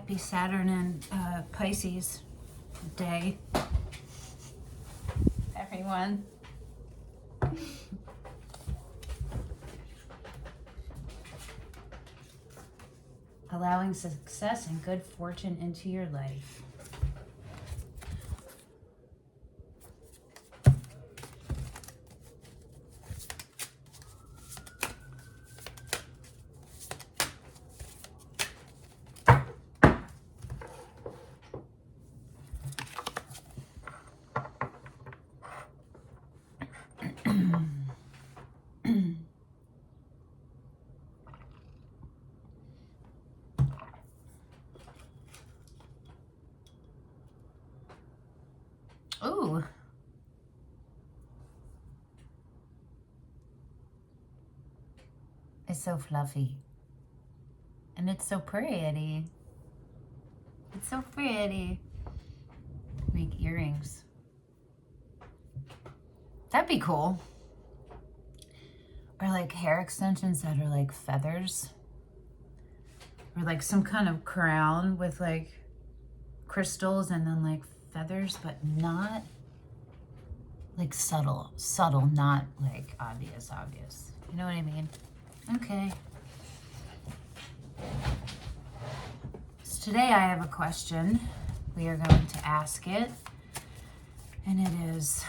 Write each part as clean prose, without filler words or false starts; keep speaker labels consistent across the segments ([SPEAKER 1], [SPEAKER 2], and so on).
[SPEAKER 1] Happy Saturn and Pisces day, everyone. Allowing success and good fortune into your life. Ooh. It's so fluffy. And it's so pretty. It's so pretty. Make earrings. That'd be cool. Or like hair extensions that are like feathers. Or like some kind of crown with like crystals and then like feathers, but not like subtle, not like obvious. You know what I mean? Okay. So today I have a question. We are going to ask it, and it is,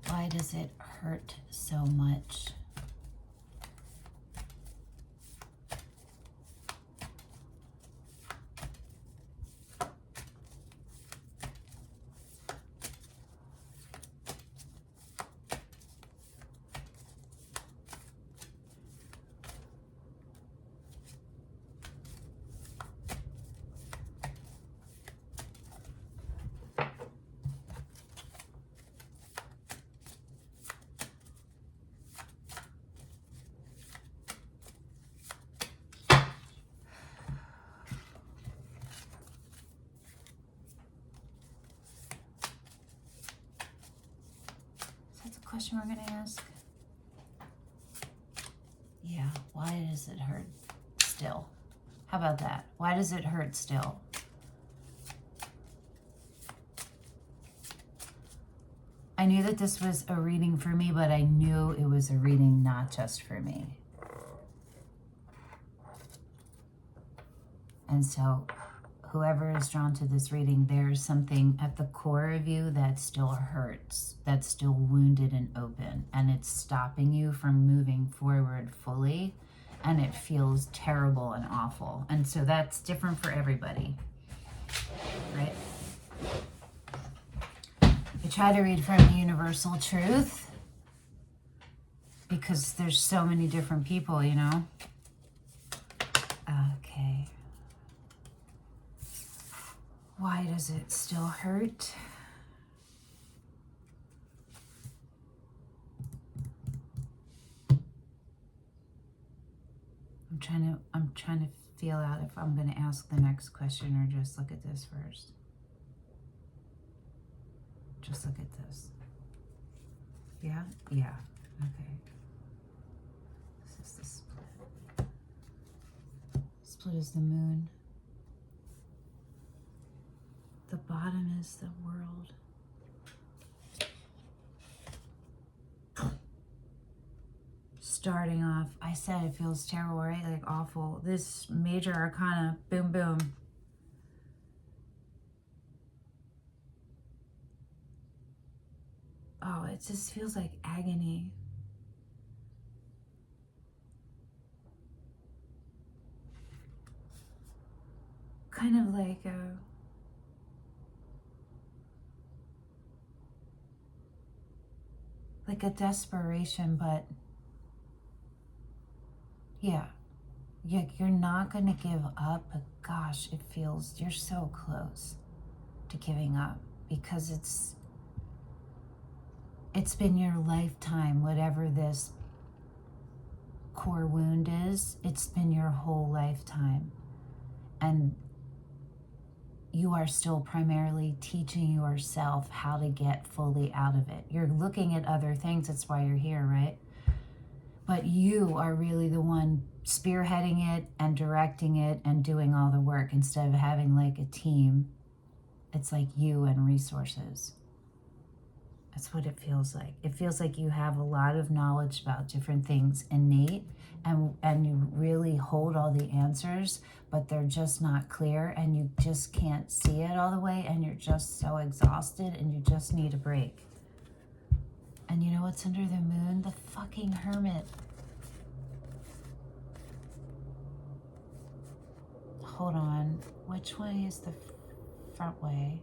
[SPEAKER 1] why does it hurt so much? Question we're going to ask? Yeah, why does it hurt still? How about that? Why does it hurt still? I knew that this was a reading for me, but I knew it was a reading not just for me. And so whoever is drawn to this reading, there's something at the core of you that still hurts, that's still wounded and open, and it's stopping you from moving forward fully, and it feels terrible and awful. And so that's different for everybody, right? I try to read from the universal truth because there's so many different people, you know? Okay. Why does it still hurt? I'm trying to feel out if I'm going to ask the next question or just look at this first. Just look at this. Yeah? Yeah. Okay. This is the split. Split is the moon. The bottom is the world. Starting off, I said it feels terrible, right? Like awful. This major arcana, boom, boom. Oh, it just feels like agony. Kind of like a desperation, but yeah, you're not gonna give up, but gosh, it feels, you're so close to giving up because it's been your lifetime, whatever this core wound is, it's been your whole lifetime. And you are still primarily teaching yourself how to get fully out of it. You're looking at other things, that's why you're here, right? But you are really the one spearheading it and directing it and doing all the work instead of having like a team. It's like you and resources. That's what it feels like. It feels like you have a lot of knowledge about different things innate, and you really hold all the answers, but they're just not clear, and you just can't see it all the way, and you're just so exhausted, and you just need a break. And you know what's under the moon? The fucking Hermit. Hold on. Which way is the front way?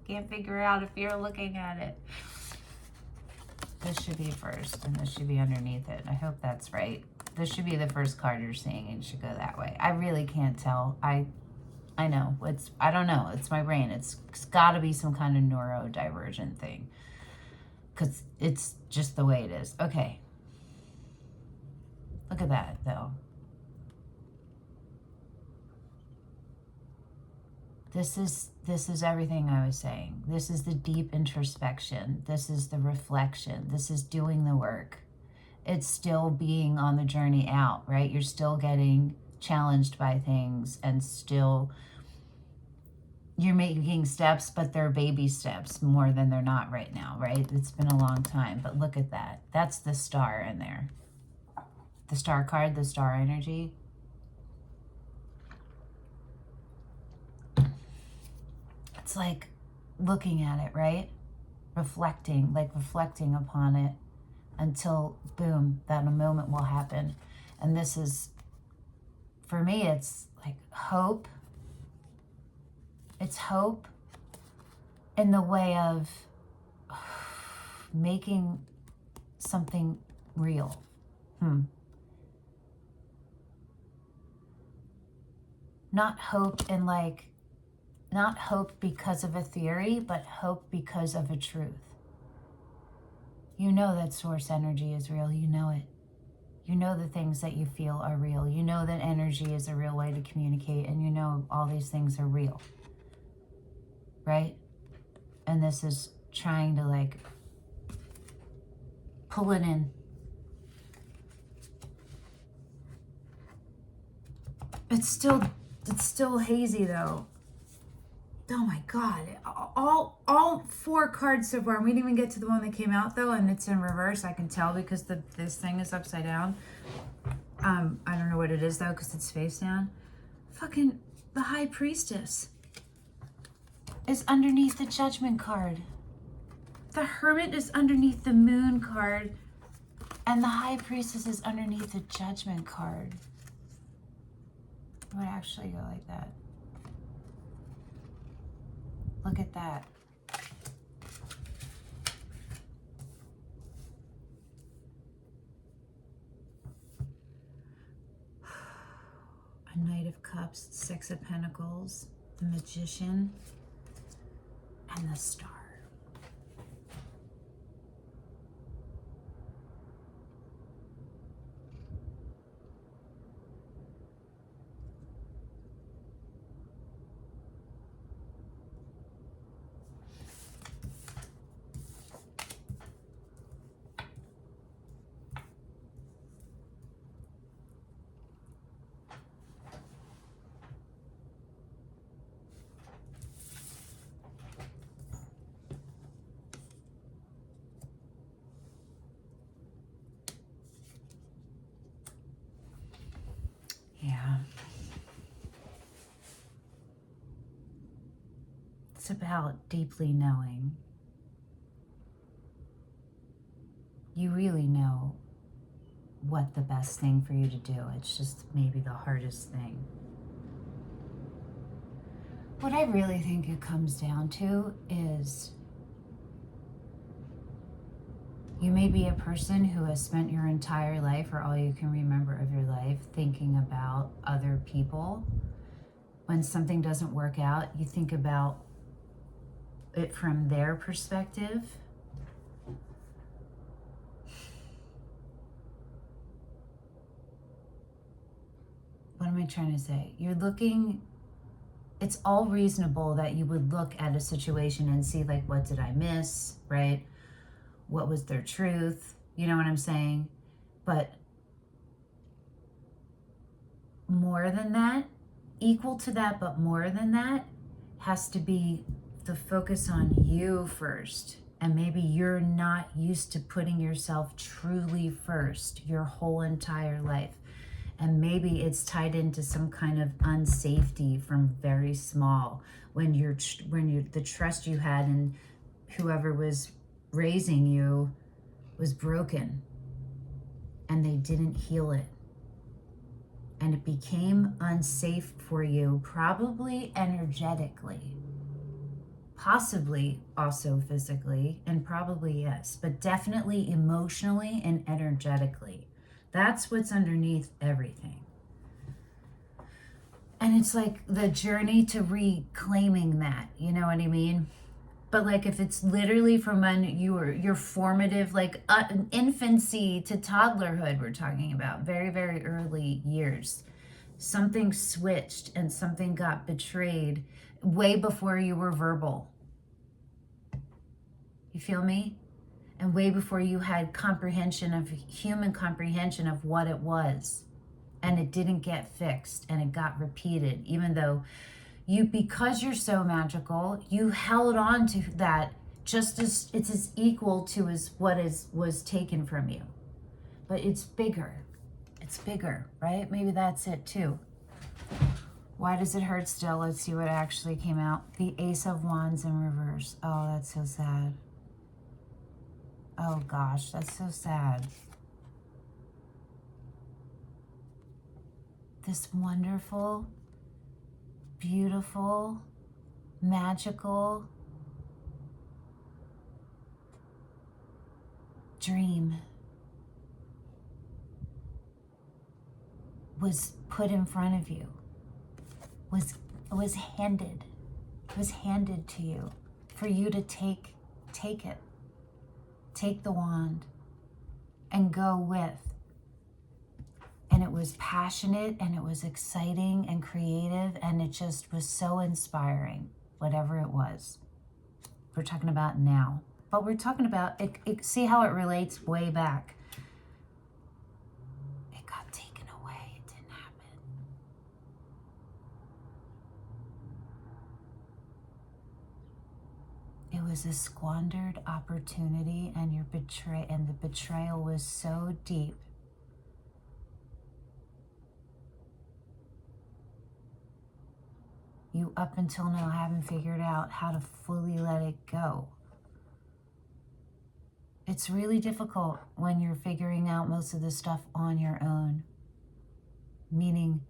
[SPEAKER 1] Can't figure out if you're looking at it. This should be first, and this should be underneath it. I hope that's right. This should be the first card you're seeing, and it should go that way. I really can't tell. I know. I don't know. It's my brain. It's got to be some kind of neurodivergent thing, because it's just the way it is. Okay. Look at that, though. This is everything I was saying. This is the deep introspection. This is the reflection. This is doing the work. It's still being on the journey out, right? You're still getting challenged by things, and still you're making steps, but they're baby steps more than they're not right now, right? It's been a long time, but look at that. That's the star in there. The star card, the star energy. It's like looking at it, right? Reflecting upon it until, boom, that a moment will happen. And this is, for me, it's like hope. It's hope in the way of making something real. Not hope in like, not hope because of a theory, but hope because of a truth. You know that source energy is real. You know it. You know the things that you feel are real. You know that energy is a real way to communicate, and you know all these things are real. Right? And this is trying to like pull it in. It's still hazy though. Oh my God, all four cards so far. We didn't even get to the one that came out though, and it's in reverse. I can tell because this thing is upside down. I don't know what it is though, because it's face down. Fucking the High Priestess is underneath the Judgment card. The Hermit is underneath the Moon card, and the High Priestess is underneath the Judgment card. It would actually go like that. Look at that. A Knight of Cups, Six of Pentacles, the Magician, and the Star. Yeah. It's about deeply knowing. You really know what the best thing for you to do. It's just maybe the hardest thing. What I really think it comes down to is you may be a person who has spent your entire life, or all you can remember of your life, thinking about other people. When something doesn't work out, you think about it from their perspective. What am I trying to say? You're looking, it's all reasonable that you would look at a situation and see like, what did I miss, right? What was their truth? You know what I'm saying? But more than that, equal to that, but more than that, has to be the focus on you first. And maybe you're not used to putting yourself truly first your whole entire life. And maybe it's tied into some kind of unsafety from very small, when the trust you had in whoever was raising you was broken and they didn't heal it. And it became unsafe for you, probably energetically, possibly also physically, and probably yes, but definitely emotionally and energetically. That's what's underneath everything. And it's like the journey to reclaiming that, you know what I mean? But like if it's literally from when your formative, like infancy to toddlerhood, we're talking about very, very early years, something switched and something got betrayed way before you were verbal. You feel me? And way before you had human comprehension of what it was. And it didn't get fixed and it got repeated, even though because you're so magical, you held on to that just as it's as equal to as what was taken from you. But it's bigger. It's bigger, right? Maybe that's it too. Why does it hurt still? Let's see what actually came out. The Ace of Wands in reverse. Oh, that's so sad. Oh gosh, that's so sad. This wonderful, beautiful, magical dream was put in front of you, was handed to you for you to take it, take the wand and go with. And it was passionate and it was exciting and creative and it just was so inspiring, whatever it was. We're talking about now, but we're talking about it. See how it relates way back. It got taken away. It didn't happen. It was a squandered opportunity, and the betrayal was so deep. You, up until now, haven't figured out how to fully let it go. It's really difficult when you're figuring out most of this stuff on your own, meaning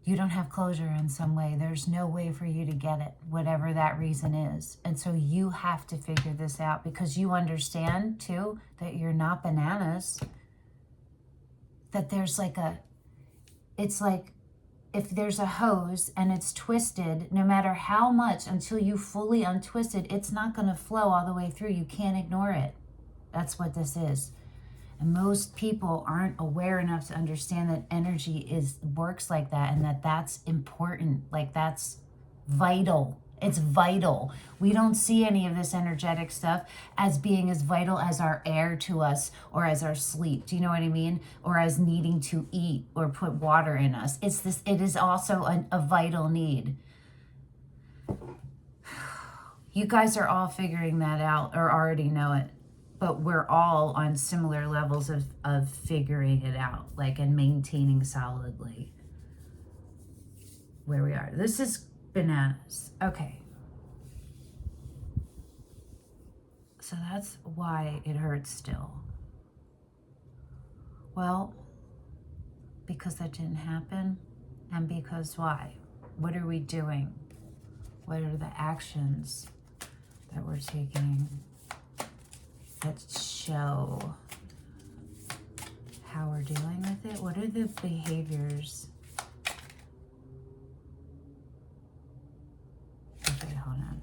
[SPEAKER 1] you don't have closure in some way. There's no way for you to get it, whatever that reason is. And so you have to figure this out because you understand, too, that you're not bananas. That there's it's like, if there's a hose and it's twisted, no matter how much, until you fully untwist it, it's not going to flow all the way through. You can't ignore it. That's what this is. And most people aren't aware enough to understand that energy works like that, and that's important. Like, that's vital. It's vital. We don't see any of this energetic stuff as being as vital as our air to us or as our sleep. Do you know what I mean? Or as needing to eat or put water in us. It is also a vital need. You guys are all figuring that out or already know it. But we're all on similar levels of figuring it out, like, and maintaining solidly where we are. This is bananas. Okay. So that's why it hurts still. Well, because that didn't happen, and because why? What are we doing? What are the actions that we're taking that show how we're dealing with it? What are the behaviors? Okay, hold on.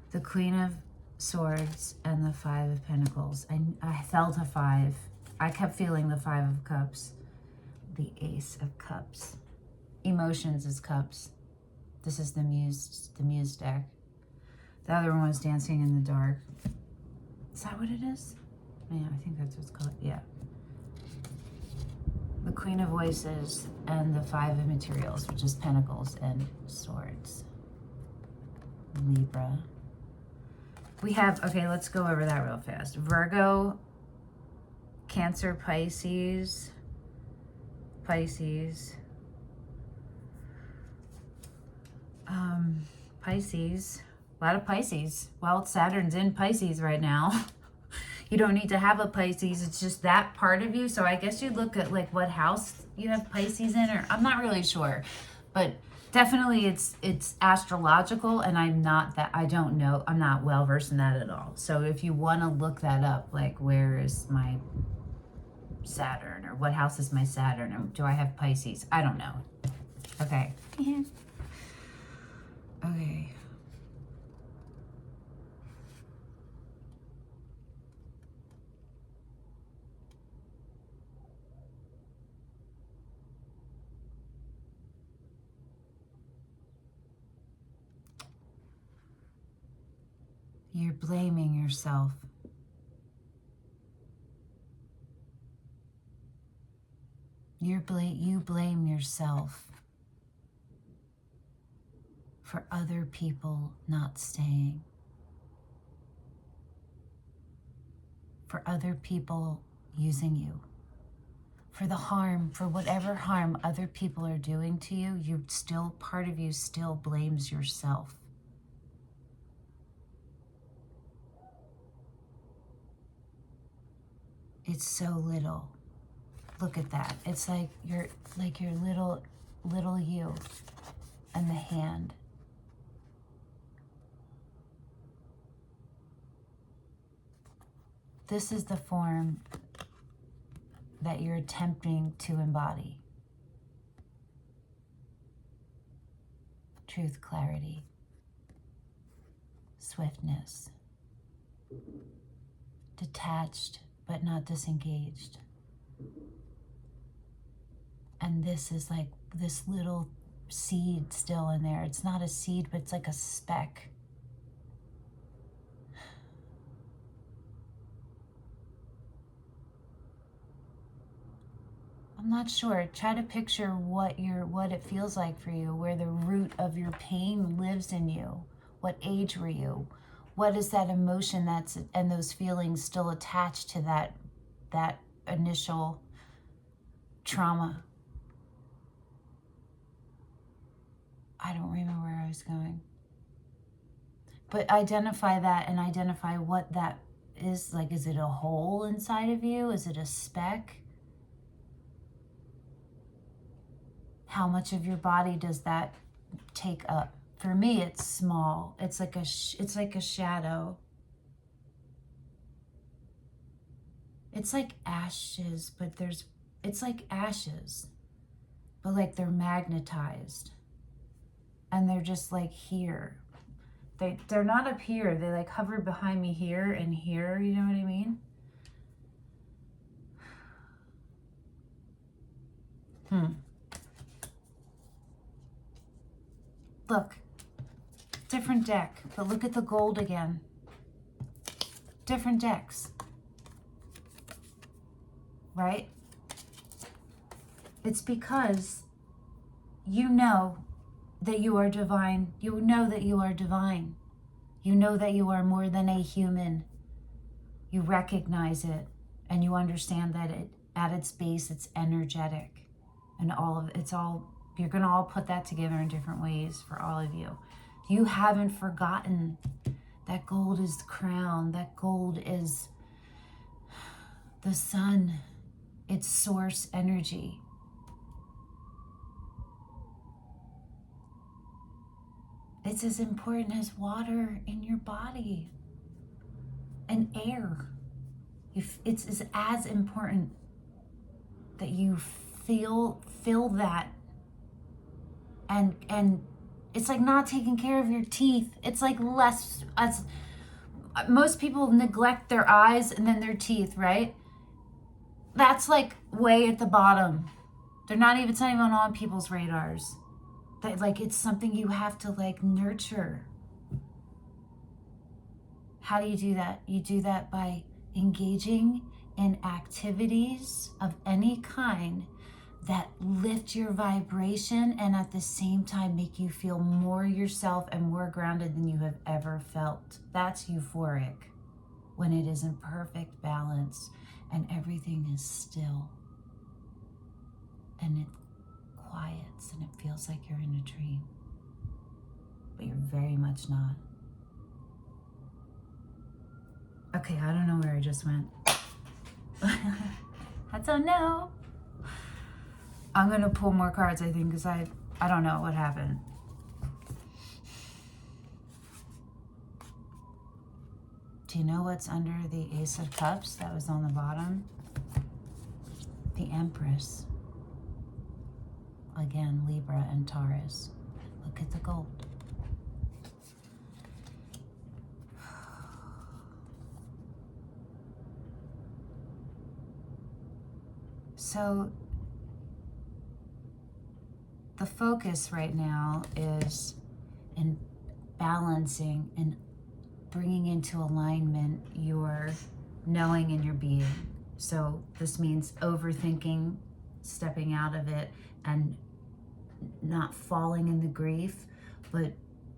[SPEAKER 1] The Queen of Swords and the Five of Pentacles. I felt a 5. I kept feeling the 5 of Cups. The Ace of Cups. Emotions is Cups. This is the Muse deck. The other one was Dancing in the Dark. Is that what it is? Yeah, I think that's what it's called. Yeah. The Queen of Voices and the Five of Materials, which is Pentacles and Swords. Libra. We have, okay, let's go over that real fast. Virgo, Cancer, Pisces, Pisces, a lot of Pisces. Well, Saturn's in Pisces right now. You don't need to have a Pisces. It's just that part of you. So I guess you look at like what house you have Pisces in, or I'm not really sure, but definitely it's astrological, and I don't know. I'm not well versed in that at all. So if you want to look that up, like where is my Saturn, or what house is my Saturn, or do I have Pisces? I don't know. Okay. Okay. You're blaming yourself. You blame yourself for other people not staying, for other people using you, for the harm, for whatever harm other people are doing to you. Part of you still blames yourself. It's so little. Look at that. It's like your little you and the hand. This is the form that you're attempting to embody. Truth, clarity, swiftness, detached but not disengaged. And this is like this little seed still in there. It's not a seed, but it's like a speck. I'm not sure. Try to picture what it feels like for you, where the root of your pain lives in you. What age were you? What is that emotion and those feelings still attached to that initial trauma? I don't remember where I was going. But identify that, and identify what that is. Like, is it a hole inside of you? Is it a speck? How much of your body does that take up? For me, it's small. It's like a shadow. It's like ashes, but it's like ashes, but like they're magnetized, and they're just like here. They're not up here. They like hover behind me here and here. You know what I mean? Look. Different deck, but look at the gold again. Different decks, right? It's because you know that you are divine. You know that you are divine. You know that you are more than a human. You recognize it, and you understand that at its base, it's energetic, and you're going to all put that together in different ways for all of you. You haven't forgotten that gold is the crown. That gold is the sun. It's source energy. It's as important as water in your body and air. It's as important that you feel that, and it's like not taking care of your teeth. It's like most people neglect their eyes and then their teeth, right? That's like way at the bottom. It's not even on people's radars. That like it's something you have to like nurture. How do you do that? You do that by engaging in activities of any kind that lift your vibration and at the same time make you feel more yourself and more grounded than you have ever felt. That's euphoric, when it is in perfect balance and everything is still and it quiets and it feels like you're in a dream, but you're very much not. Okay, I don't know where I just went. I don't know. I'm gonna pull more cards, I think, because I don't know what happened. Do you know what's under the Ace of Cups that was on the bottom? The Empress. Again, Libra and Taurus. Look at the gold. So the focus right now is in balancing and bringing into alignment your knowing and your being. So this means overthinking, stepping out of it, and not falling in the grief, but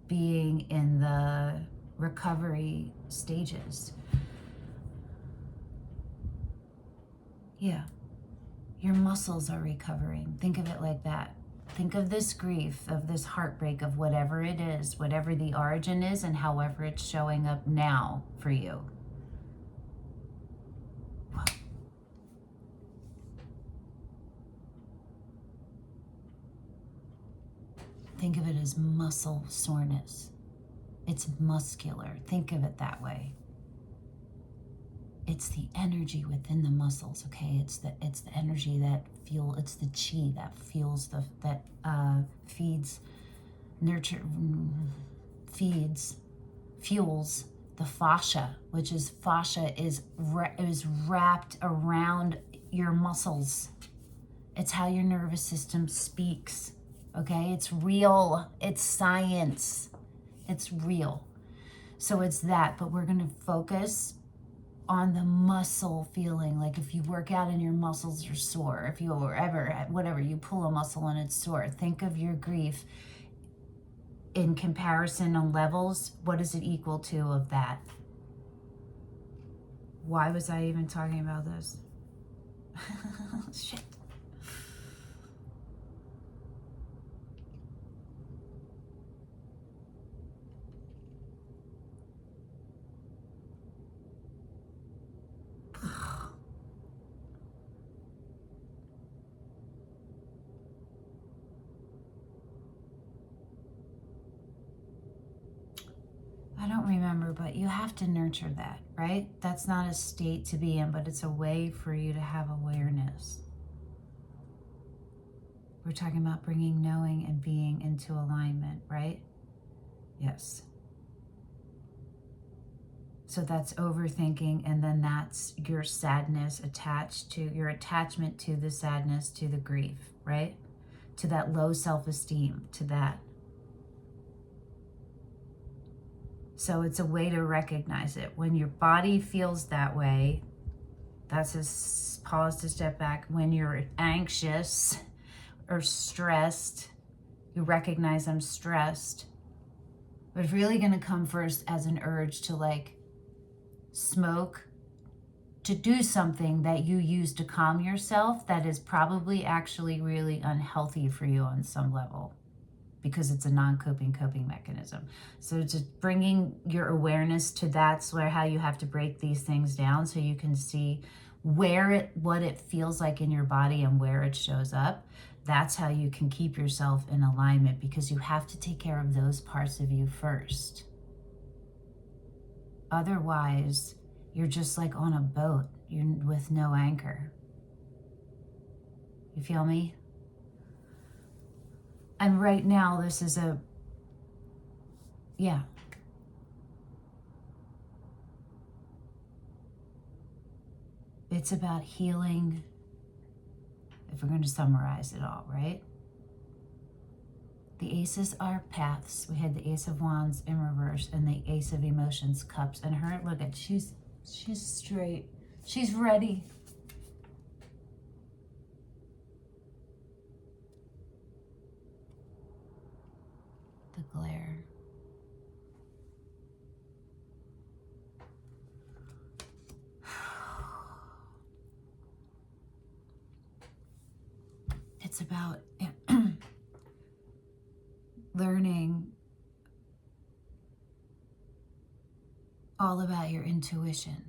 [SPEAKER 1] being in the recovery stages. Yeah, your muscles are recovering. Think of it like that. Think of this grief, of this heartbreak, of whatever it is, whatever the origin is, and however it's showing up now for you. Think of it as muscle soreness. It's muscular. Think of it that way. It's the energy within the muscles, okay? It's the energy that it's the chi that fuels fuels the fascia, which is is wrapped around your muscles. It's how your nervous system speaks, okay? It's real. It's science. It's real. So it's that, but we're going to focus on the muscle feeling. Like if you work out and your muscles are sore, if you whatever, you pull a muscle and it's sore, think of your grief in comparison on levels. What is it equal to of that? Why was I even talking about this? Shit. I don't remember, but you have to nurture that, right? That's not a state to be in, but it's a way for you to have awareness. We're talking about bringing knowing and being into alignment, right? Yes. So that's overthinking, and then that's your sadness attached to, your attachment to the sadness, to the grief, right? To that low self-esteem, to that. So it's a way to recognize it. When your body feels that way, that's a pause to step back. When you're anxious or stressed, you recognize I'm stressed. But it's really going to come first as an urge to like smoke, to do something that you use to calm yourself that is probably actually really unhealthy for you on some level, because it's a coping mechanism. So just bringing your awareness to that's where how you have to break these things down so you can see what it feels like in your body and where it shows up. That's how you can keep yourself in alignment, because you have to take care of those parts of you first. Otherwise, you're just like on a boat. You're with no anchor. You feel me? And right now, this is it's about healing, if we're going to summarize it all, right? The aces are paths. We had the Ace of Wands in reverse and the Ace of Emotions, Cups. And her, look at, she's straight. She's ready. The glare. It's about learning all about your intuition.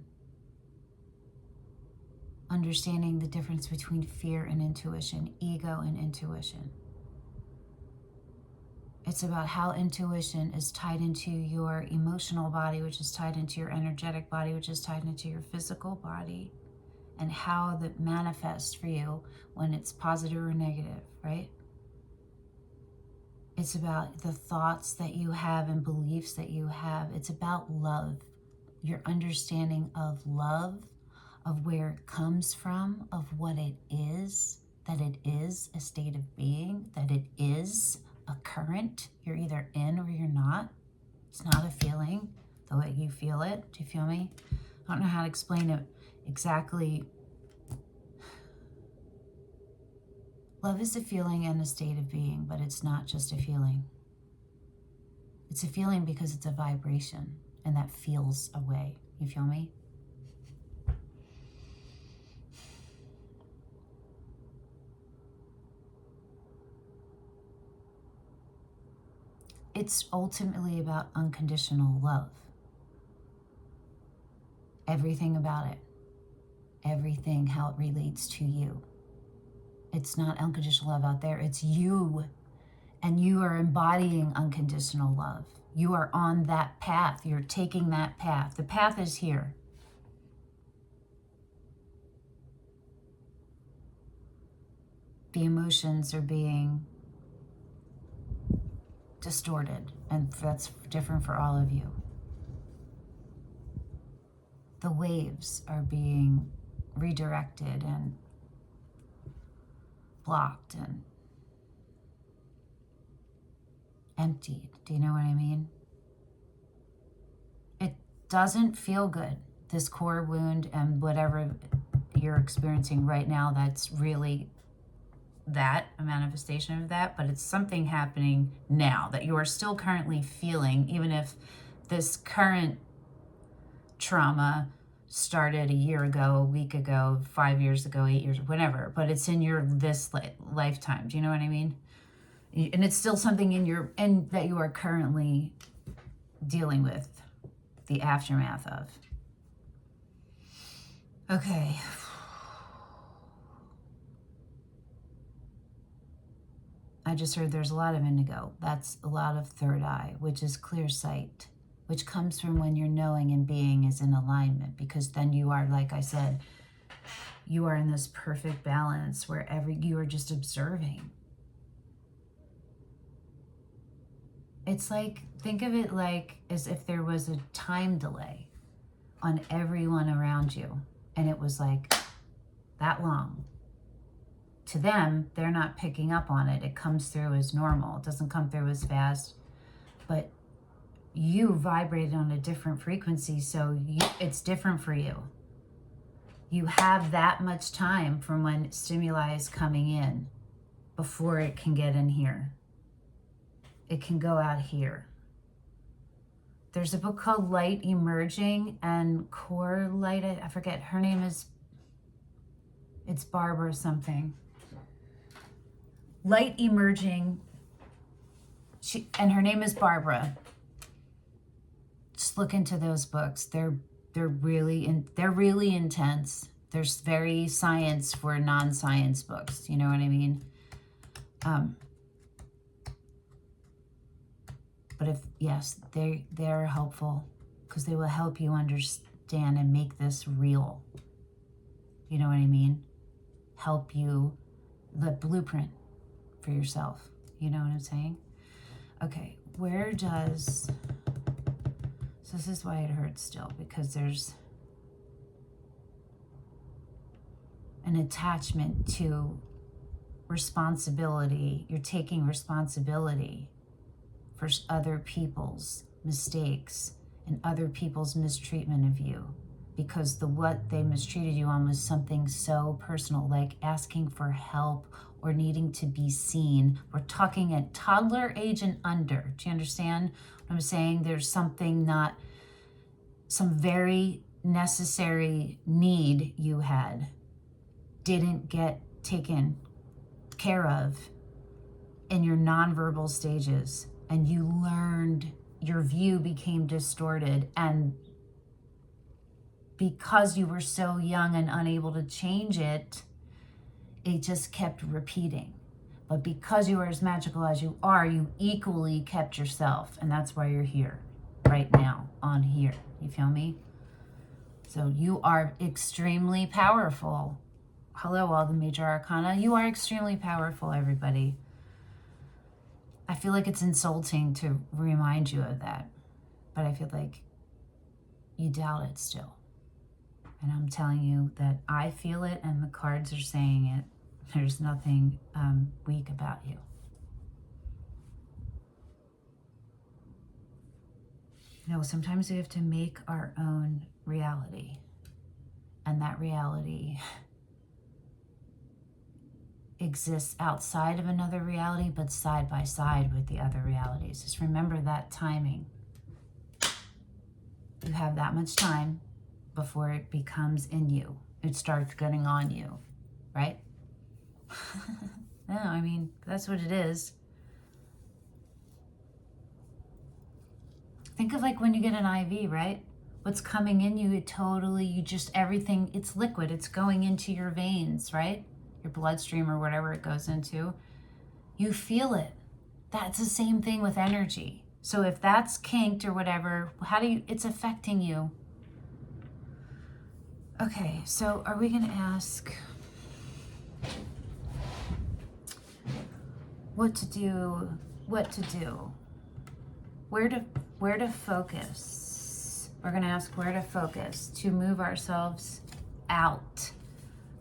[SPEAKER 1] Understanding the difference between fear and intuition, ego and intuition. It's about how intuition is tied into your emotional body, which is tied into your energetic body, which is tied into your physical body, and how that manifests for you when it's positive or negative, right? It's about the thoughts that you have and beliefs that you have. It's about love, your understanding of love, of where it comes from, of what it is, that it is a state of being, that it is a current. You're either in or you're not. It's not a feeling the way you feel it. Do you feel me? I don't know how to explain it exactly. Love is a feeling and a state of being, but it's not just a feeling. It's a feeling because it's a vibration, and that feels a way. You feel me? It's ultimately about unconditional love. Everything about it. Everything, how it relates to you. It's not unconditional love out there. It's you. And you are embodying unconditional love. You are on that path. You're taking that path. The path is here. The emotions are being distorted, and that's different for all of you. The waves are being redirected and blocked and emptied. Do you know what I mean? It doesn't feel good. This core wound and whatever you're experiencing right now, that's really that, a manifestation of that, but it's something happening now that you are still currently feeling, even if this current trauma started a year ago, a week ago, 5 years ago, 8 years, whatever, but it's in your this lifetime. Do you know what I mean? And it's still something in your, and that you are currently dealing with the aftermath of. Okay. I just heard there's a lot of indigo. That's a lot of third eye, which is clear sight, which comes from when your knowing and being is in alignment, because then you are, like I said, you are in this perfect balance where you are just observing. It's like, think of it like as if there was a time delay on everyone around you, and it was like that long. To them, they're not picking up on it. It comes through as normal. It doesn't come through as fast, but you vibrated on a different frequency, so it's different for you. You have that much time from when stimuli is coming in before it can get in here. It can go out here. There's a book called Light Emerging and Core Light. I forget, her name is, it's Barbara something. Light Emerging, and her name is Barbara. Just look into those books. They're really intense. There's very science for non-science books. You know what I mean? But if, yes, they're helpful because they will help you understand and make this real. You know what I mean? Help you, the blueprint for yourself. You know what I'm saying? Okay, where does, so this is why it hurts still, because there's an attachment to responsibility. You're taking responsibility for other people's mistakes and other people's mistreatment of you, because what they mistreated you on was something so personal, like asking for help or needing to be seen. We're talking at toddler age and under. Do you understand what I'm saying? There's something not, some very necessary need you had didn't get taken care of in your nonverbal stages, and you learned, your view became distorted, and because you were so young and unable to change it, it just kept repeating. But because you are as magical as you are, you equally kept yourself, and that's why you're here right now on here. You feel me? So you are extremely powerful. Hello, all the major arcana. You are extremely powerful, everybody. I feel like it's insulting to remind you of that, but I feel like you doubt it still. And I'm telling you that I feel it, and the cards are saying it. There's nothing weak about you. You know, sometimes we have to make our own reality, and that reality exists outside of another reality, but side by side with the other realities. Just remember that timing. You have that much time before it becomes in you. It starts getting on you, right? No, I mean, that's what it is. Think of like when you get an IV, right? What's coming in you, it totally, you just, everything, it's liquid. It's going into your veins, right? Your bloodstream or whatever it goes into. You feel it. That's the same thing with energy. So if that's kinked or whatever, it's affecting you. Okay, so are we gonna ask what to do, where to focus? We're gonna ask where to focus to move ourselves out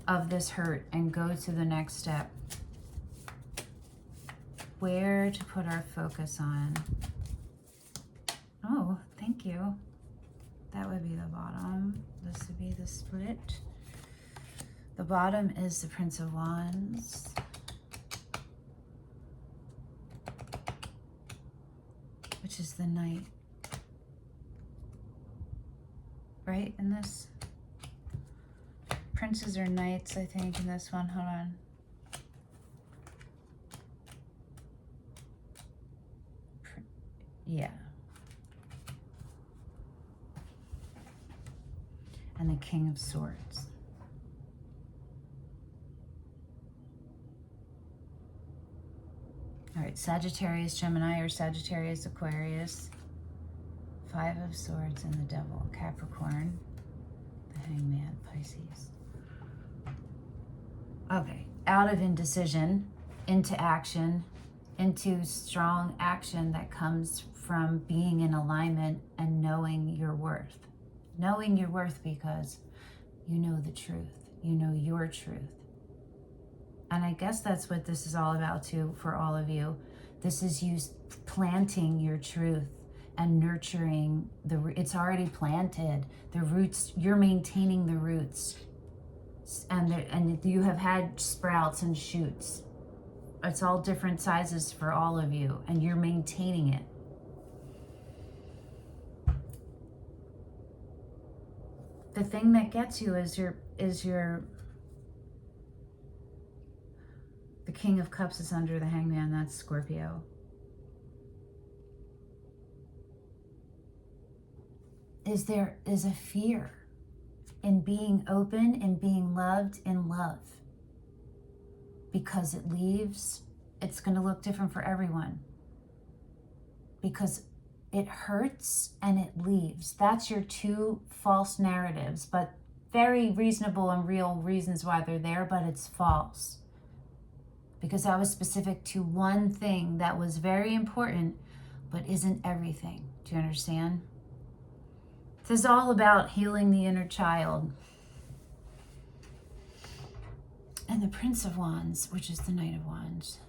[SPEAKER 1] of this hurt and go to the next step. Where to put our focus on. Oh, thank you. That would be the bottom. This would be the split. The bottom is the Prince of Wands. Which is the Knight. Right, in this? Princes or Knights, I think, in this one. Hold on. Yeah. And the King of Swords. All right, Sagittarius, Gemini, or Sagittarius, Aquarius. Five of Swords and the Devil, Capricorn, the Hangman, Pisces. Okay, out of indecision, into action, into strong action that comes from being in alignment and knowing your worth. Knowing your worth because you know the truth. You know your truth. And I guess that's what this is all about too for all of you. This is you planting your truth and nurturing it's already planted. The roots, you're maintaining the roots. And you have had sprouts and shoots. It's all different sizes for all of you, and you're maintaining it. The thing that gets you is the King of Cups is under the Hangman. That's Scorpio. There is a fear in being open and being loved in love, because it leaves. It's going to look different for everyone, because it hurts and it leaves. That's your two false narratives, but very reasonable and real reasons why they're there, but it's false. Because that was specific to one thing that was very important, but isn't everything. Do you understand? This is all about healing the inner child. And the Prince of Wands, which is the Knight of Wands.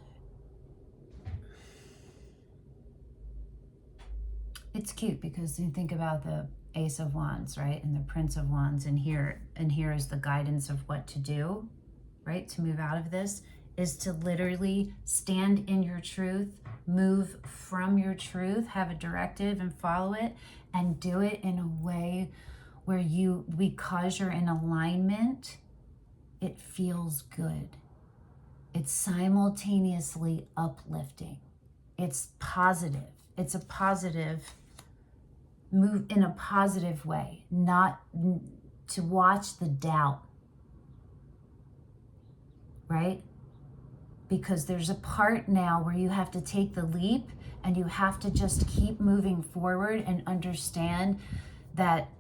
[SPEAKER 1] It's cute because you think about the Ace of Wands, right? And the Prince of Wands, and here is the guidance of what to do, right? To move out of this is to literally stand in your truth, move from your truth, have a directive and follow it, and do it in a way where because you're in alignment, it feels good. It's simultaneously uplifting. It's positive. It's a positive move in a positive way, not to watch the doubt, right? Because there's a part now where you have to take the leap and you have to just keep moving forward and understand that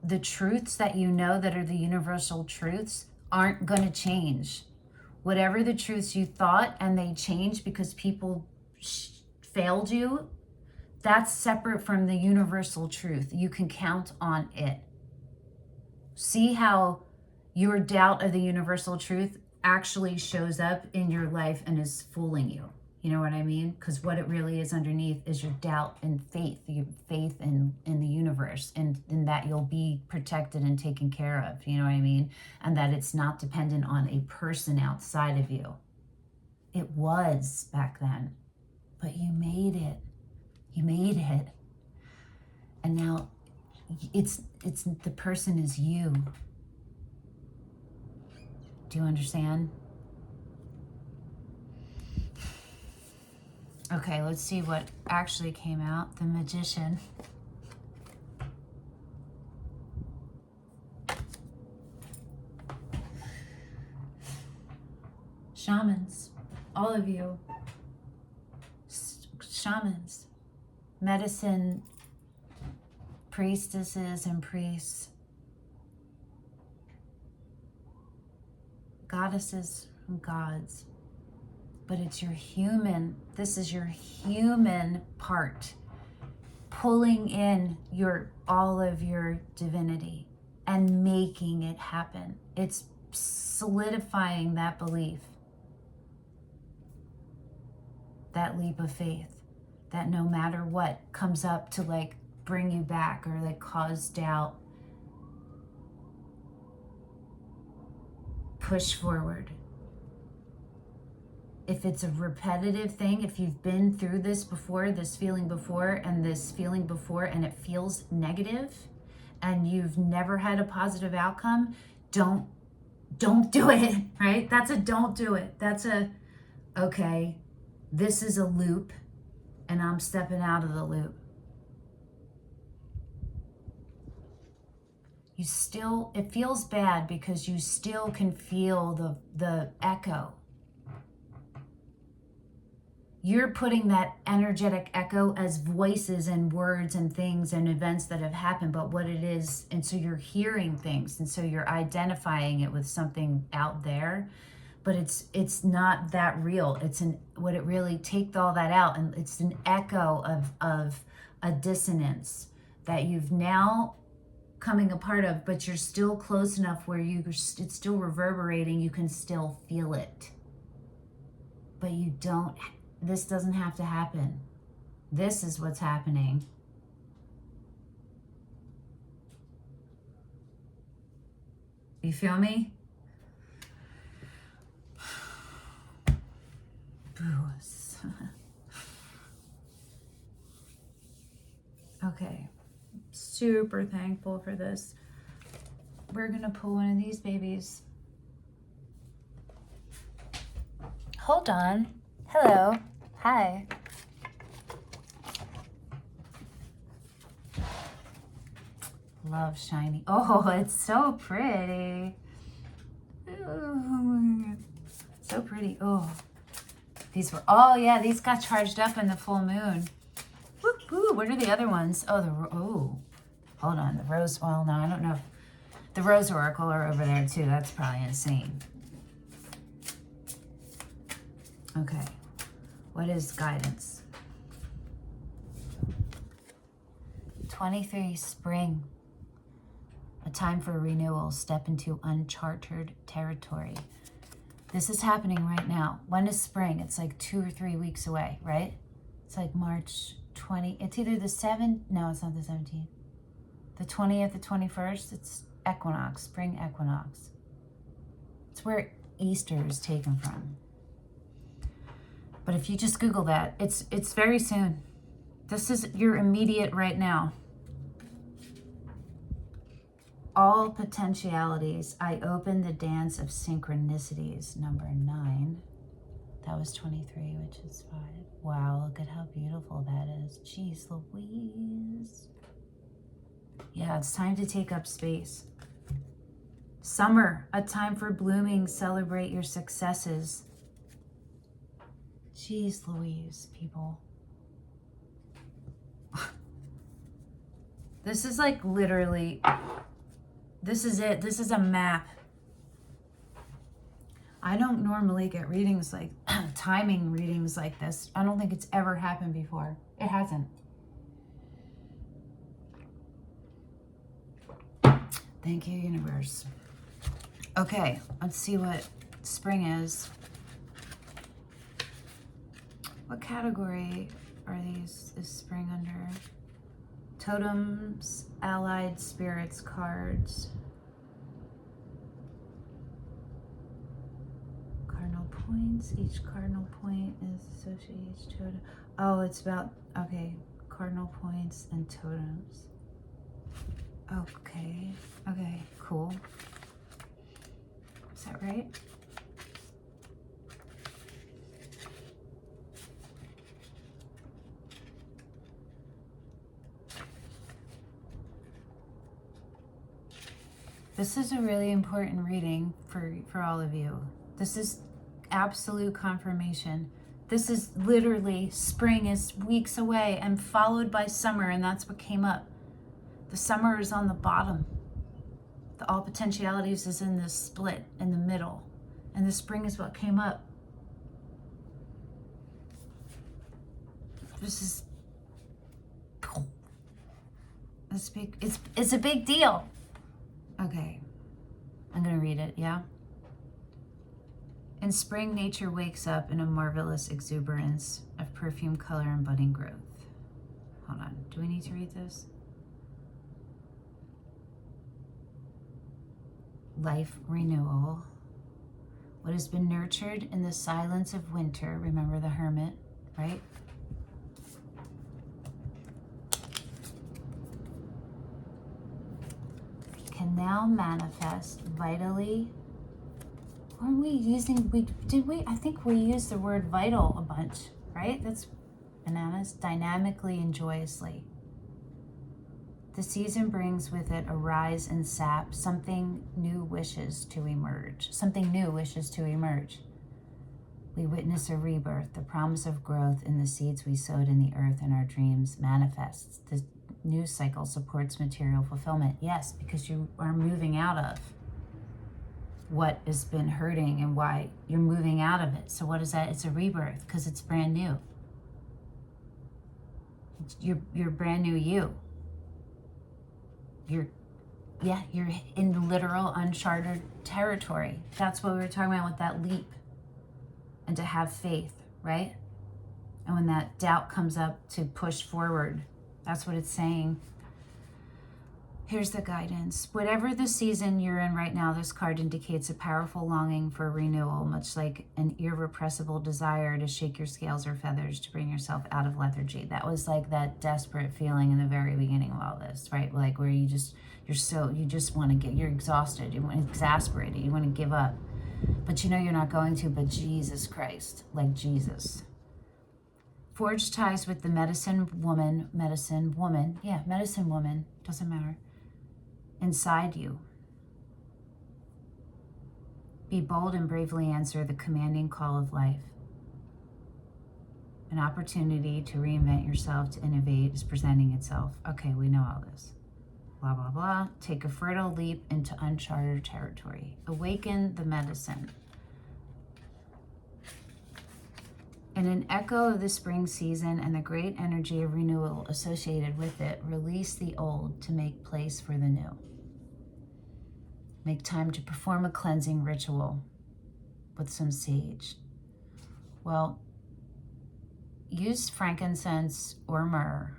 [SPEAKER 1] the truths that you know that are the universal truths aren't going to change. Whatever the truths you thought and they changed because people failed you, that's separate from the universal truth. You can count on it. See how your doubt of the universal truth actually shows up in your life and is fooling you. You know what I mean? Because what it really is underneath is your doubt and faith, your faith in the universe, and in that you'll be protected and taken care of. You know what I mean? And that it's not dependent on a person outside of you. It was back then, but you made it. You made it. And now it's the person is you. Do you understand? Okay, let's see what actually came out. The Magician. Shamans. All of you. Shamans. Medicine priestesses and priests. Goddesses and gods. But it's your human, this is your human part pulling in all of your divinity and making it happen. It's solidifying that belief, that leap of faith, that no matter what comes up to like bring you back or like cause doubt, push forward. If it's a repetitive thing, if you've been through this before, this feeling before, and this feeling before, and it feels negative, and you've never had a positive outcome, don't do it, right? That's a don't do it. That's a, okay, this is a loop, and I'm stepping out of the loop. You still, it feels bad because you still can feel the echo. You're putting that energetic echo as voices and words and things and events that have happened, but what it is, and so you're hearing things, and so you're identifying it with something out there, but it's not that real. It's what it really, take all that out, and it's an echo of a dissonance that you've now coming a part of, but you're still close enough where it's still reverberating, you can still feel it. But this doesn't have to happen. This is what's happening. You feel me? Bruce. Okay. Super thankful for this. We're gonna pull one of these babies. Hold on. Hello. Hi. Love shiny. Oh, it's so pretty. Ooh, so pretty. Oh, these were, oh yeah, these got charged up in the full moon. Woo, woo. What are the other ones? Oh, hold on. The rose, well, no, I don't know. The rose oracle are over there too. That's probably insane. Okay. What is guidance? 23, spring. A time for renewal. Step into uncharted territory. This is happening right now. When is spring? It's like 2 or 3 weeks away, right? It's like March 20. It's either the 7th. No, it's not the 17th. The 20th, the 21st. It's equinox, spring equinox. It's where Easter is taken from. But if you just Google that, it's very soon. This is your immediate right now. All potentialities, I open the dance of synchronicities, number 9. That was 23, which is 5. Wow, look at how beautiful that is. Jeez Louise. Yeah, it's time to take up space. Summer, a time for blooming. Celebrate your successes. Jeez Louise, people. This is like literally, this is it. This is a map. I don't normally get readings like, timing readings like this. I don't think it's ever happened before. It hasn't. Thank you, universe. Okay, let's see what spring is. What category are these? Is spring under? Totems, allied spirits cards. Cardinal points. Each cardinal point is associated with each totem. Oh, it's about, okay, cardinal points and totems. Okay, okay, cool. Is that right? This is a really important reading for all of you. This is absolute confirmation. This is literally, spring is weeks away and followed by summer, and that's what came up. The summer is on the bottom. The all potentialities is in this split in the middle. And the spring is what came up. This is, it's big. It's a big deal. Okay, I'm gonna read it, yeah? In spring, nature wakes up in a marvelous exuberance of perfume, color, and budding growth. Hold on, do we need to read this? Life renewal. What has been nurtured in the silence of winter, remember the hermit, right? Can now manifest vitally. Aren't we using, I think we used the word vital a bunch, right? That's bananas. Dynamically and joyously. The season brings with it a rise in sap. Something new wishes to emerge. Something new wishes to emerge. We witness a rebirth. The promise of growth in the seeds we sowed in the earth and our dreams manifests. The new cycle supports material fulfillment. Yes, because you are moving out of what has been hurting and why you're moving out of it. So what is that? It's a rebirth because it's brand new. You're brand new you. You're in literal uncharted territory. That's what we were talking about with that leap. And to have faith, right? And when that doubt comes up, to push forward. That's what it's saying. Here's the guidance. Whatever the season you're in right now, this card indicates a powerful longing for renewal, much like an irrepressible desire to shake your scales or feathers to bring yourself out of lethargy. That was like that desperate feeling in the very beginning of all this, right? Like where you just want to you're exhausted, you want exasperated, you want to give up. But you know you're not going to, but Jesus Christ, like Jesus. Forge ties with the medicine woman, doesn't matter, inside you. Be bold and bravely answer the commanding call of life. An opportunity to reinvent yourself, to innovate is presenting itself. Okay, we know all this. Blah, blah, blah. Take a fertile leap into uncharted territory. Awaken the medicine. In an echo of the spring season and the great energy of renewal associated with it, release the old to make place for the new. Make time to perform a cleansing ritual. with some sage. Well, use frankincense or myrrh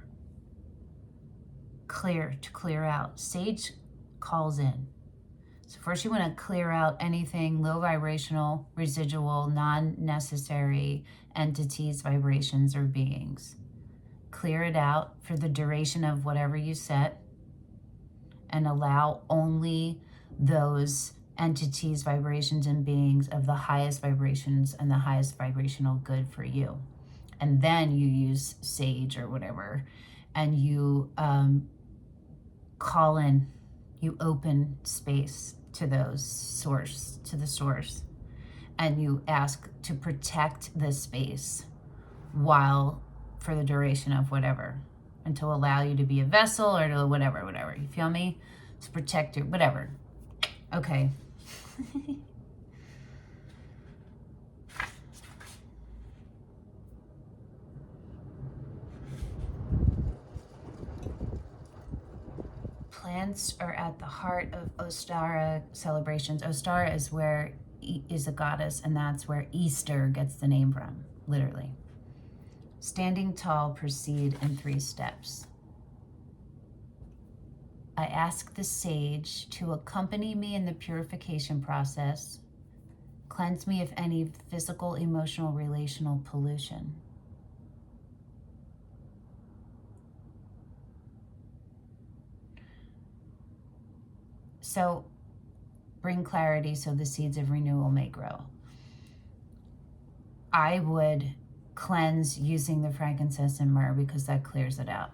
[SPEAKER 1] to clear out. Sage calls in. So first you want to clear out anything low vibrational, residual, non-necessary entities, vibrations, or beings. Clear it out for the duration of whatever you set, and allow only those entities, vibrations, and beings of the highest vibrations and the highest vibrational good for you. And then you use sage or whatever, and you call in, you open space to the source, and you ask to protect this space for the duration of whatever, and to allow you to be a vessel or to whatever, you feel me? To protect you, whatever. Okay. Plants are at the heart of Ostara celebrations. Ostara is a goddess, and that's where Easter gets the name from, literally. Standing tall, proceed in 3 steps. I ask the sage to accompany me in the purification process, cleanse me of any physical, emotional, relational pollution. So bring clarity so the seeds of renewal may grow. I would cleanse using the frankincense and myrrh because that clears it out.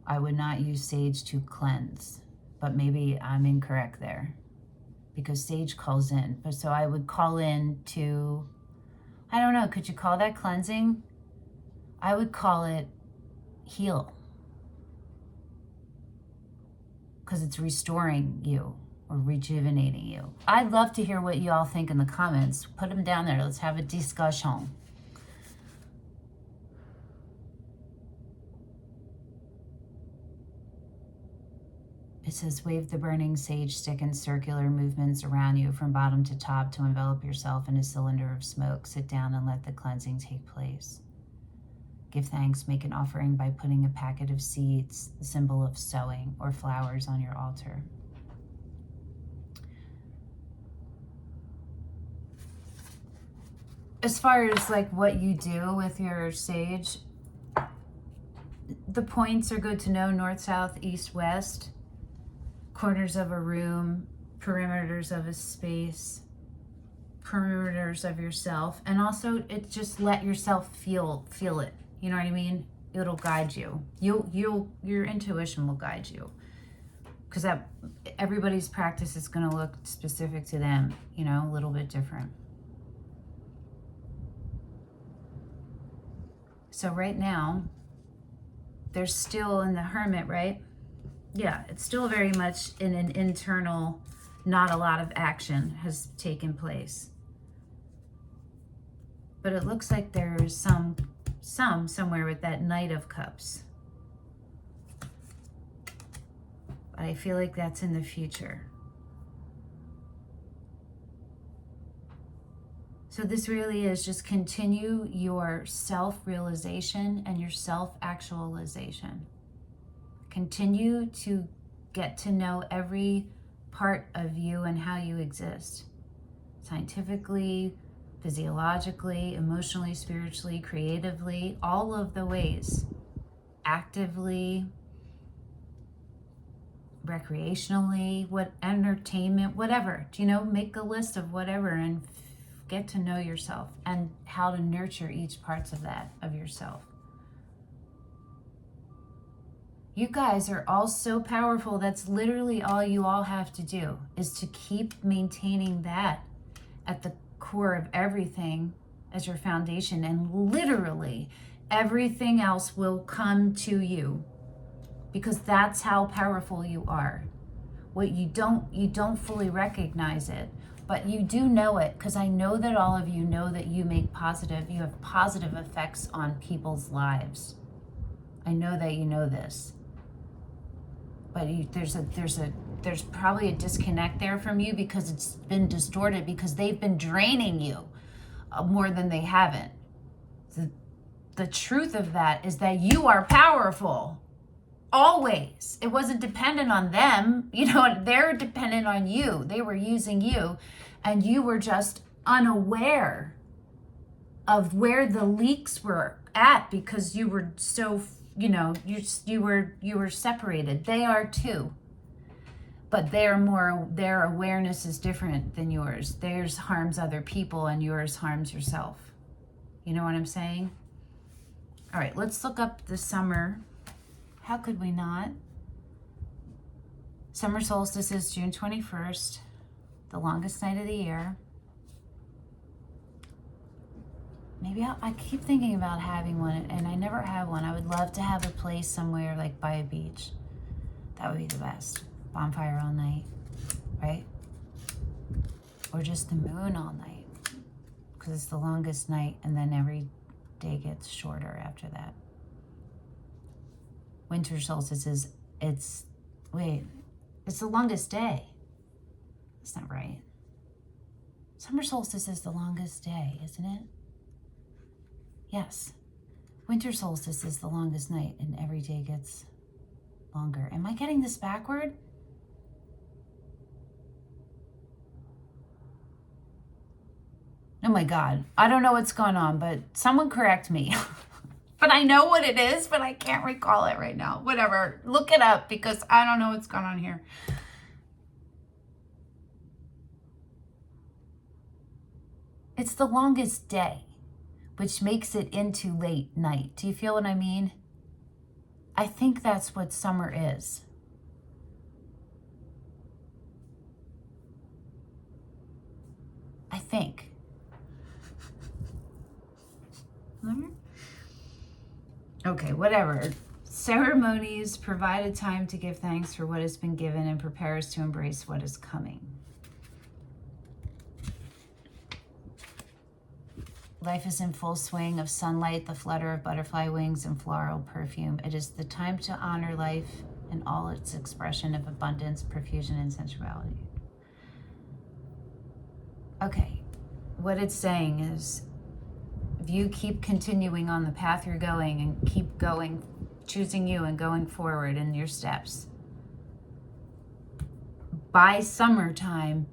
[SPEAKER 1] I would not use sage to cleanse, but maybe I'm incorrect there because sage calls in. But so I would call in to, I don't know, could you call that cleansing? I would call it heal, because it's restoring you or rejuvenating you. I'd love to hear what you all think in the comments. Put them down there. Let's have a discussion. It says, wave the burning sage stick in circular movements around you from bottom to top to envelop yourself in a cylinder of smoke. Sit down and let the cleansing take place. Give thanks, make an offering by putting a packet of seeds, the symbol of sowing, or flowers on your altar. As far as like what you do with your sage, the points are good to know: north, south, east, west, corners of a room, perimeters of a space, perimeters of yourself, and also it just let yourself feel it. You know what I mean? It'll guide you. Your intuition will guide you, because that everybody's practice is going to look specific to them. You know, a little bit different. So right now, there's still in the Hermit, right? Yeah, it's still very much in an internal, not a lot of action has taken place. But it looks like there's some somewhere with that Knight of Cups. But I feel like that's in the future. So this really is just continue your self-realization and your self-actualization. Continue to get to know every part of you and how you exist. Scientifically, physiologically, emotionally, spiritually, creatively, all of the ways. Actively, recreationally, what entertainment, whatever. You know, make a list of whatever and get to know yourself and how to nurture each parts of that, of yourself. You guys are all so powerful. That's literally all you all have to do, is to keep maintaining that at the core of everything as your foundation, and literally everything else will come to you, because that's how powerful you are. What you don't fully recognize it, but you do know it, because I know that all of you know that you have positive effects on people's lives. I know that you know this. But there's there's probably a disconnect there from you because it's been distorted, because they've been draining you more than they haven't. The truth of that is that you are powerful. Always. It wasn't dependent on them. You know, they're dependent on you. They were using you, and you were just unaware of where the leaks were at because you were so, you know, you were separated. They are too. But their awareness is different than yours. Theirs harms other people and yours harms yourself. You know what I'm saying? All right, let's look up the summer. How could we not? Summer solstice is June 21st, the longest night of the year. Maybe I keep thinking about having one, and I never have one. I would love to have a place somewhere like by a beach. That would be the best. Bonfire all night, right? Or just the moon all night, because it's the longest night, and then every day gets shorter after that. Winter solstice is, it's the longest day. That's not right. Summer solstice is the longest day, isn't it? Yes. Winter solstice is the longest night, and every day gets longer. Am I getting this backward? Oh my God. I don't know what's going on, but someone correct me. But I know what it is, but I can't recall it right now. Whatever. Look it up, because I don't know what's going on here. It's the longest day, which makes it into late night. Do you feel what I mean? I think that's what summer is. I think. Okay, whatever. Ceremonies provide a time to give thanks for what has been given and prepare us to embrace what is coming. Life is in full swing of sunlight, the flutter of butterfly wings, and floral perfume. It is the time to honor life in all its expression of abundance, profusion, and sensuality. Okay, what it's saying is, if you keep continuing on the path you're going and keep going, choosing you and going forward in your steps, by summertime,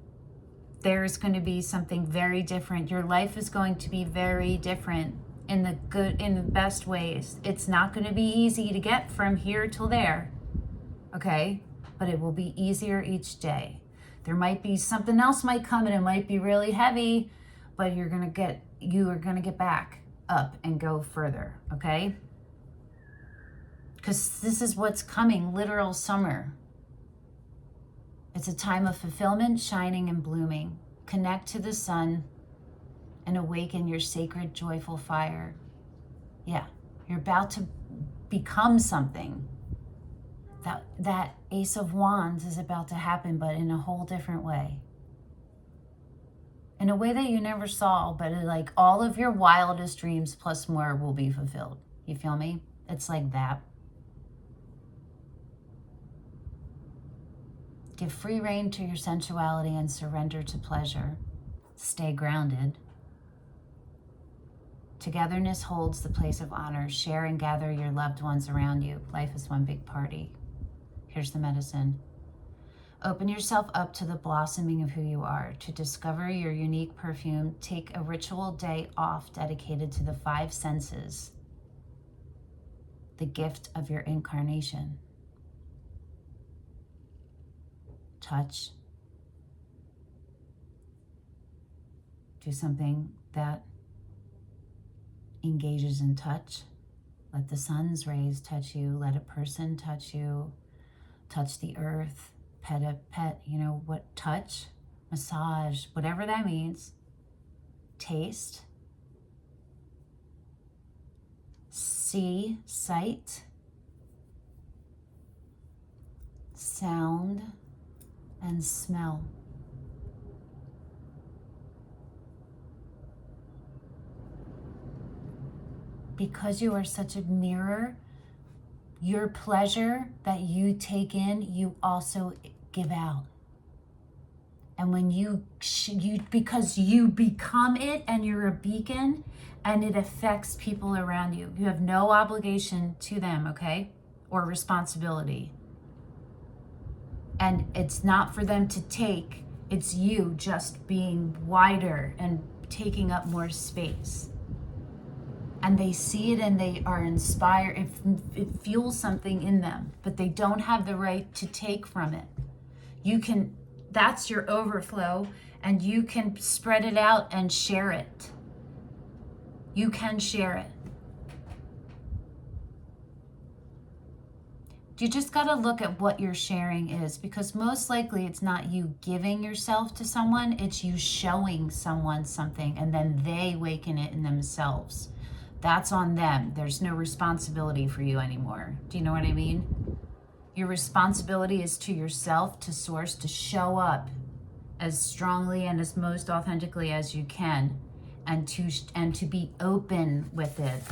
[SPEAKER 1] there's going to be something very different. Your life is going to be very different in the best ways. It's not going to be easy to get from here till there, okay? But it will be easier each day. There might be something else might come and it might be really heavy, but you are going to get back up and go further, okay? Because this is what's coming, literal summer. It's a time of fulfillment, shining, and blooming. Connect to the sun and awaken your sacred, joyful fire. Yeah, you're about to become something. That Ace of Wands is about to happen, but in a whole different way. In a way that you never saw, but like all of your wildest dreams plus more will be fulfilled. You feel me? It's like that. Give free rein to your sensuality and surrender to pleasure. Stay grounded. Togetherness holds the place of honor. Share and gather your loved ones around you. Life is one big party. Here's the medicine. Open yourself up to the blossoming of who you are. To discover your unique perfume, take a ritual day off dedicated to the 5 senses, the gift of your incarnation. Touch. Do something that engages in touch. Let the sun's rays touch you. Let a person touch you. Touch the earth. Pet a pet, you know what, touch, massage, whatever that means. Taste. See, sight. Sound and smell. Because you are such a mirror, your pleasure that you take in, you also give out. And when because you become it and you're a beacon and it affects people around you. You have no obligation to them, okay? Or responsibility. And it's not for them to take. It's you just being wider and taking up more space. And they see it and they are inspired. It fuels something in them, but they don't have the right to take from it. You can, that's your overflow, and you can spread it out and share it. You can share it. You just got to look at what your sharing is, because most likely it's not you giving yourself to someone, it's you showing someone something and then they awaken it in themselves. That's on them. There's no responsibility for you anymore. Do you know what I mean? Your responsibility is to yourself, to source, to show up as strongly and as most authentically as you can, and to be open with it.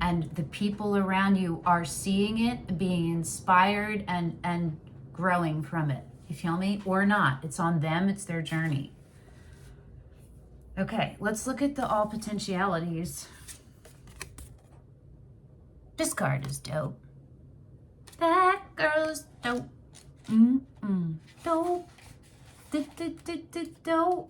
[SPEAKER 1] And the people around you are seeing it, being inspired and growing from it. You feel me? Or not. It's on them. It's their journey. Okay, let's look at the all potentialities. This card is dope. That girl is dope. Dope. Dope.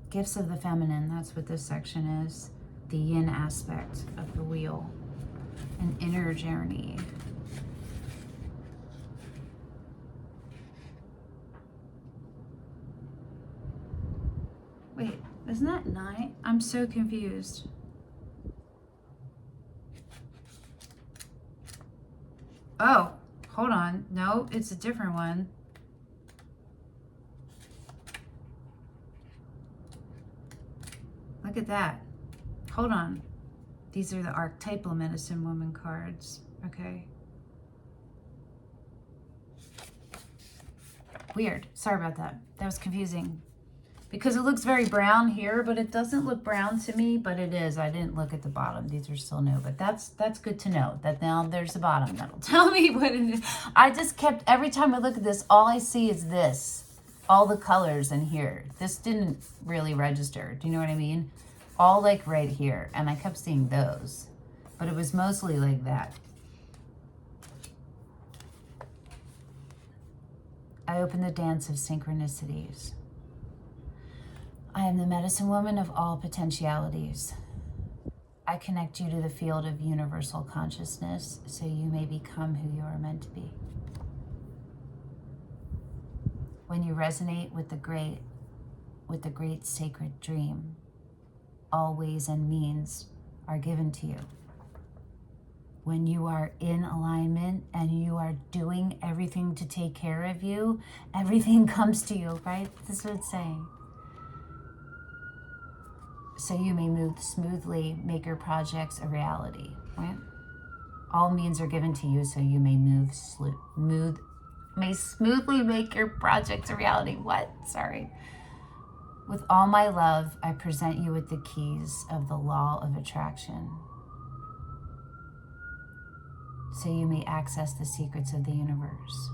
[SPEAKER 1] Gifts of the feminine, that's what this section is. The yin aspect of the wheel. An inner journey. Wait, isn't that 9? I'm so confused. Oh, hold on. No, it's a different one. Look at that. Hold on. These are the archetypal medicine woman cards. Okay. Weird. Sorry about that. That was confusing. Because it looks very brown here, but it doesn't look brown to me, but it is. I didn't look at the bottom. These are still new, but that's good to know that now there's the bottom that'll tell me what it is. I just kept, every time I look at this, all I see is this. All the colors in here. This didn't really register. Do you know what I mean? All like right here. And I kept seeing those, but it was mostly like that. I open the dance of synchronicities. I am the medicine woman of all potentialities. I connect you to the field of universal consciousness so you may become who you are meant to be. When you resonate with the great sacred dream, all ways and means are given to you. When you are in alignment and you are doing everything to take care of you, everything comes to you, right? This is what it's saying. So you may move smoothly, make your projects a reality, right? All means are given to you so you may smoothly make your projects a reality. What? Sorry. With all my love, I present you with the keys of the law of attraction, so you may access the secrets of the universe.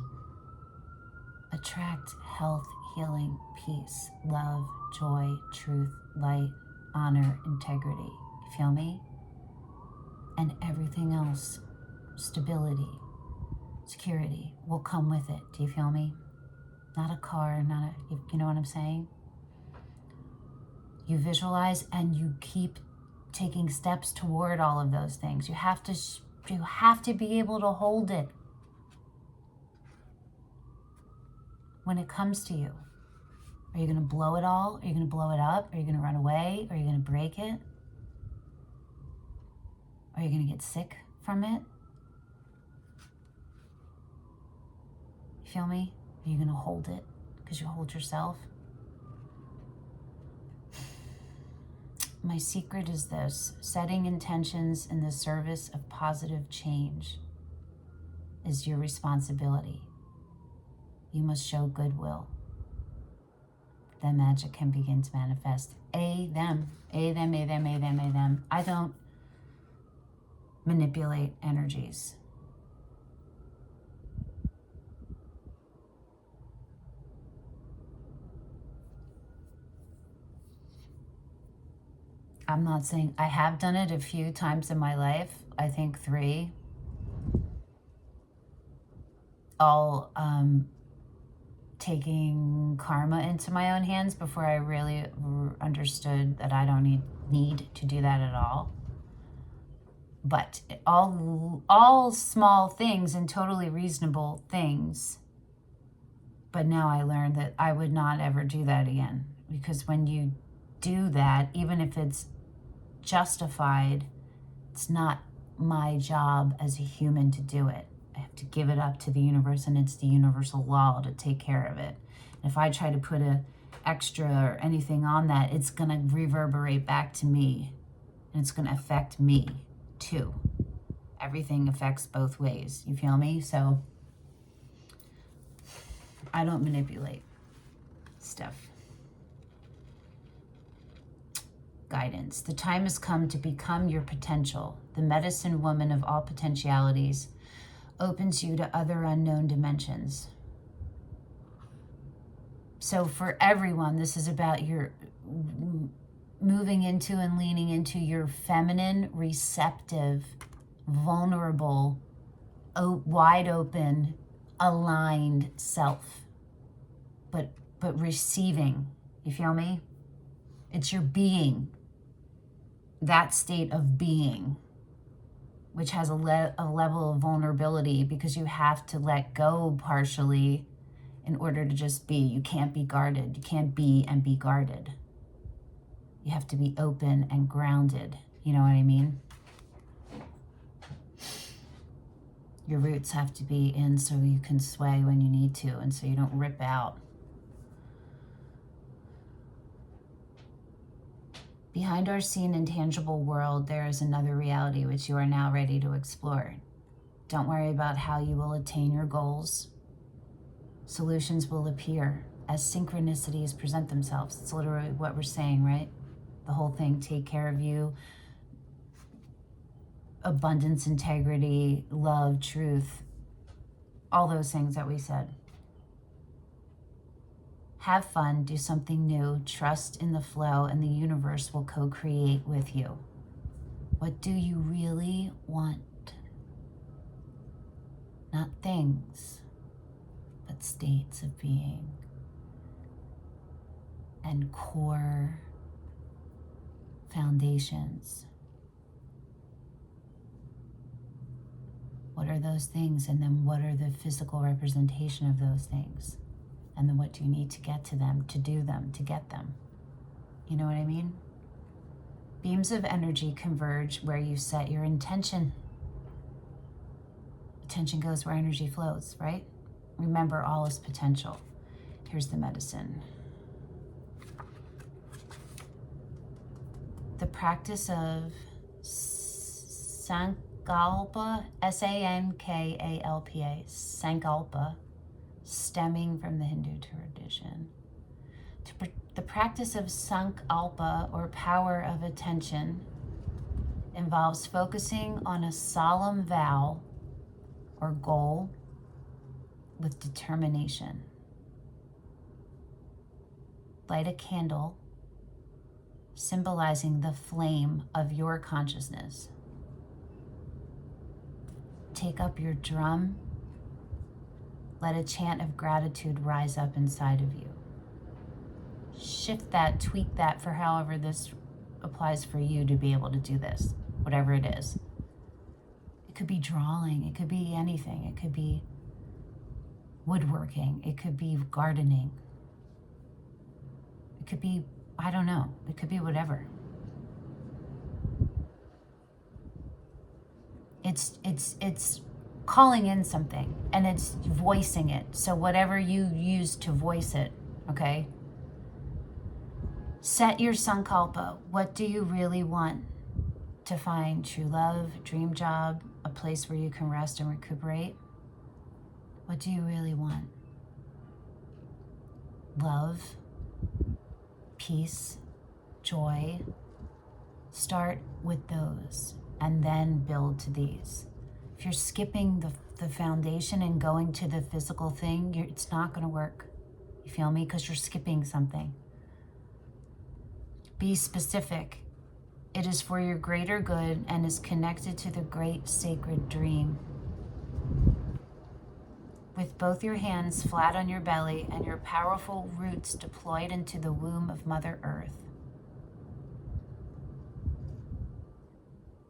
[SPEAKER 1] Attract health, healing, peace, love, joy, truth, light, honor, integrity. You feel me? And everything else, stability, security, will come with it. Do you feel me? Not a car, you know what I'm saying? You visualize and you keep taking steps toward all of those things. You have to be able to hold it when it comes to you. Are you going to blow it all? Are you going to blow it up? Are you going to run away? Are you going to break it? Are you going to get sick from it? You feel me? Are you going to hold it because you hold yourself? My secret is this: setting intentions in the service of positive change is your responsibility. You must show goodwill. the magic can begin to manifest. Them. I don't manipulate energies. I'm not saying, I have done it a few times in my life. I think 3. All taking karma into my own hands before I really understood that I don't need to do that at all. But all small things and totally reasonable things. But now I learned that I would not ever do that again. Because when you do that, even if it's justified, it's not my job as a human to do it. I have to give it up to the universe, and it's the universal law to take care of it. And if I try to put a extra or anything on that, it's going to reverberate back to me, and it's going to affect me too. Everything affects both ways. You feel me? So I don't manipulate stuff. Guidance. The time has come to become your potential. The medicine woman of all potentialities opens you to other unknown dimensions. So for everyone, this is about your moving into and leaning into your feminine, receptive, vulnerable, wide open, aligned self. But receiving. You feel me? It's your being. That state of being, which has a level of vulnerability, because you have to let go partially in order to just be. You can't be guarded. You can't be and be guarded. You have to be open and grounded. You know what I mean? Your roots have to be in so you can sway when you need to, and so you don't rip out. Behind our seen and tangible world, there is another reality which you are now ready to explore. Don't worry about how you will attain your goals. Solutions will appear as synchronicities present themselves. It's literally what we're saying, right? The whole thing, take care of you. Abundance, integrity, love, truth. All those things that we said. Have fun, do something new, trust in the flow, and the universe will co-create with you. What do you really want? Not things, but states of being and core foundations. What are those things? And then what are the physical representation of those things? And then what do you need to get to them, to do them, to get them? You know what I mean? Beams of energy converge where you set your intention. Attention goes where energy flows, right? Remember, all is potential. Here's the medicine. The practice of Sankalpa, Sankalpa, Sankalpa, stemming from the Hindu tradition. The practice of Sankalpa, or power of attention, involves focusing on a solemn vow or goal with determination. Light a candle symbolizing the flame of your consciousness. Take up your drum. Let a chant of gratitude rise up inside of you. Shift that, tweak that for however this applies for you to be able to do this, whatever it is. It could be drawing, it could be anything. It could be woodworking, it could be gardening. It could be, I don't know, it could be whatever. It's calling in something, and it's voicing it. So whatever you use to voice it, okay? Set your sankalpa. What do you really want to find? True love, dream job, a place where you can rest and recuperate? What do you really want? Love, peace, joy. Start with those and then build to these. If you're skipping the foundation and going to the physical thing, it's not going to work. You feel me? Because you're skipping something. Be specific. It is for your greater good and is connected to the great sacred dream. With both your hands flat on your belly and your powerful roots deployed into the womb of Mother Earth.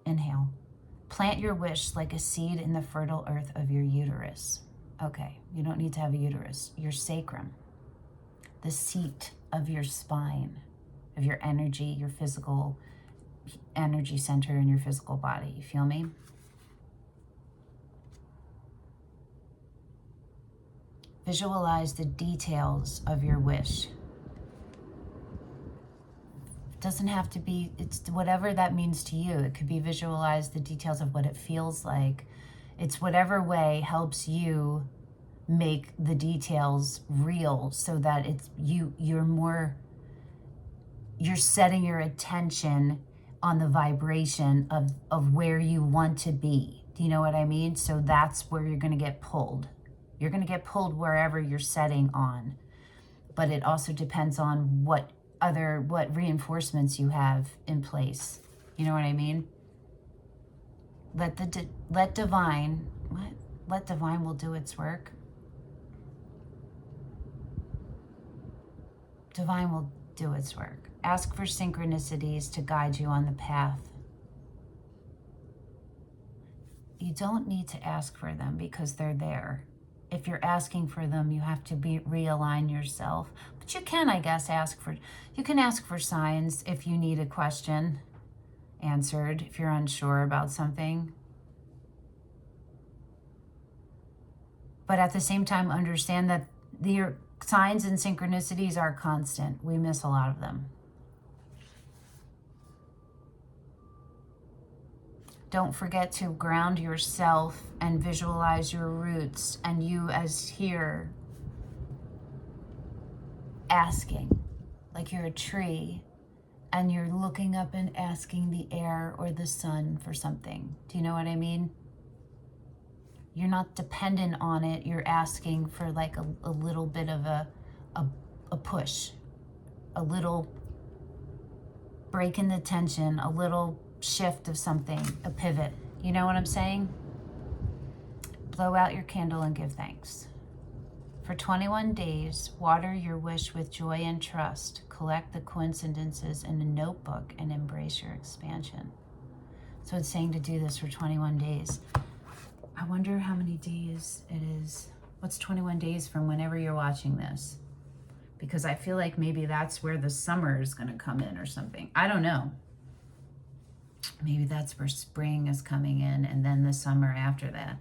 [SPEAKER 1] Inhale. Plant your wish like a seed in the fertile earth of your uterus. Okay, you don't need to have a uterus. Your sacrum, the seat of your spine, of your energy, your physical energy center in your physical body. You feel me? Visualize the details of your wish. It doesn't have to be, it's whatever that means to you. It could be visualize the details of what it feels like. It's whatever way helps you make the details real so that it's you're setting your attention on the vibration of where you want to be. Do you know what I mean? So that's where you're going to get pulled. You're going to get pulled wherever you're setting on. But it also depends on what reinforcements you have in place. You know what I mean? Let divine will do its work. Divine will do its work. Ask for synchronicities to guide you on the path. You don't need to ask for them because they're there. If you're asking for them, you have to realign yourself. But you can, I guess, ask for signs if you need a question answered, if you're unsure about something. But at the same time, understand that your signs and synchronicities are constant. We miss a lot of them. Don't forget to ground yourself and visualize your roots and you as here asking, like you're a tree and you're looking up and asking the air or the sun for something. Do you know what I mean? You're not dependent on it. You're asking for like a little bit of a push, a little break in the tension, a little shift of something, a pivot. You know what I'm saying? Blow out your candle and give thanks. For 21 days, water your wish with joy and trust. Collect the coincidences in a notebook and embrace your expansion. So it's saying to do this for 21 days. I wonder how many days it is. What's 21 days from whenever you're watching this? Because I feel like maybe that's where the summer is going to come in or something. I don't know. Maybe that's where spring is coming in and then the summer after that.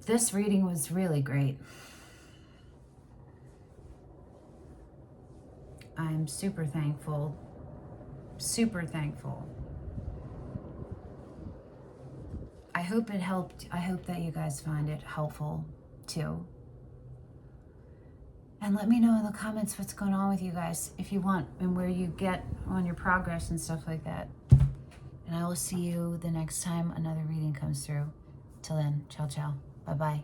[SPEAKER 1] This reading was really great. I'm super thankful. Super thankful. I hope it helped. I hope that you guys find it helpful too. And let me know in the comments what's going on with you guys if you want and where you get on your progress and stuff like that. And I will see you the next time another reading comes through. Till then, ciao, ciao. Bye-bye.